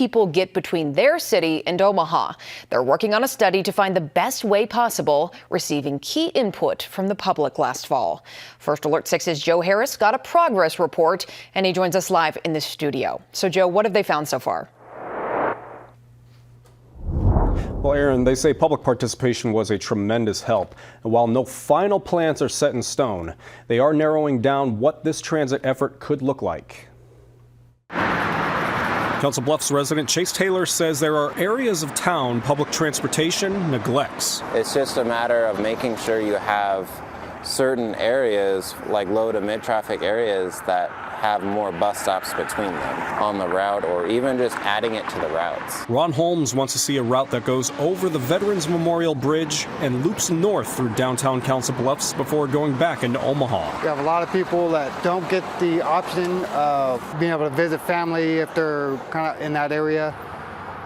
people get between their city and Omaha. They're working on a study to find the best way possible, receiving key input from the public last fall. First Alert 6's Joe Harris got a progress report, and he joins us live in the studio. So, Joe, what have they found so far? Well, Aaron, they say public participation was a tremendous help. And while no final plans are set in stone, they are narrowing down what this transit effort could look like. Council Bluffs resident Chase Taylor says there are areas of town public transportation neglects. It's just a matter of making sure you have certain areas, like low to mid-traffic areas, that have more bus stops between them on the route, or even just adding it to the routes. Ron Holmes wants to see a route that goes over the Veterans Memorial Bridge and loops north through downtown Council Bluffs before going back into Omaha. We have a lot of people that don't get the option of being able to visit family if they're kind of in that area,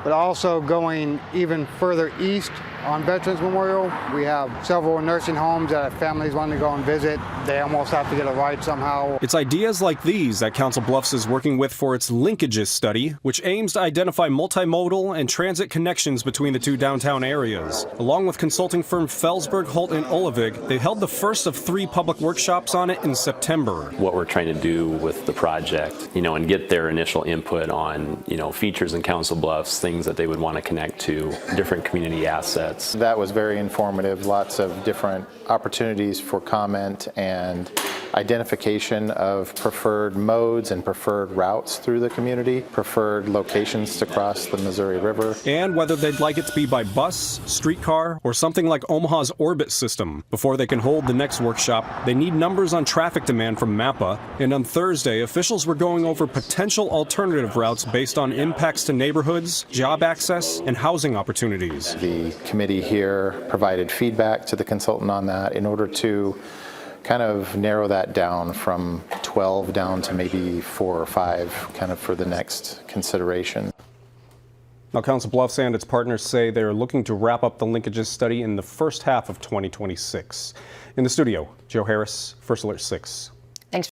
but also going even further east on Veterans Memorial. We have several nursing homes that families want to go and visit. They almost have to get a ride somehow. It's ideas like these that Council Bluffs is working with for its linkages study, which aims to identify multimodal and transit connections between the two downtown areas. Along with consulting firm Felsberg, Holt & Olivig, they held the first of 3 public workshops on it in September. What we're trying to do with the project, and get their initial input on, features in Council Bluffs, things that they would want to connect to, different community assets. That was very informative. Lots of different opportunities for comment and identification of preferred modes and preferred routes through the community, preferred locations to cross the Missouri River. And whether they'd like it to be by bus, streetcar, or something like Omaha's Orbit system. Before they can hold the next workshop, they need numbers on traffic demand from MAPA. And on Thursday, officials were going over potential alternative routes based on impacts to neighborhoods, job access, and housing opportunities. The committee here provided feedback to the consultant on that in order to kind of narrow that down from 12 down to maybe 4 or 5 kind of for the next consideration. Now, Council Bluffs and its partners say they're looking to wrap up the linkages study in the first half of 2026. In the studio, Joe Harris, First Alert 6.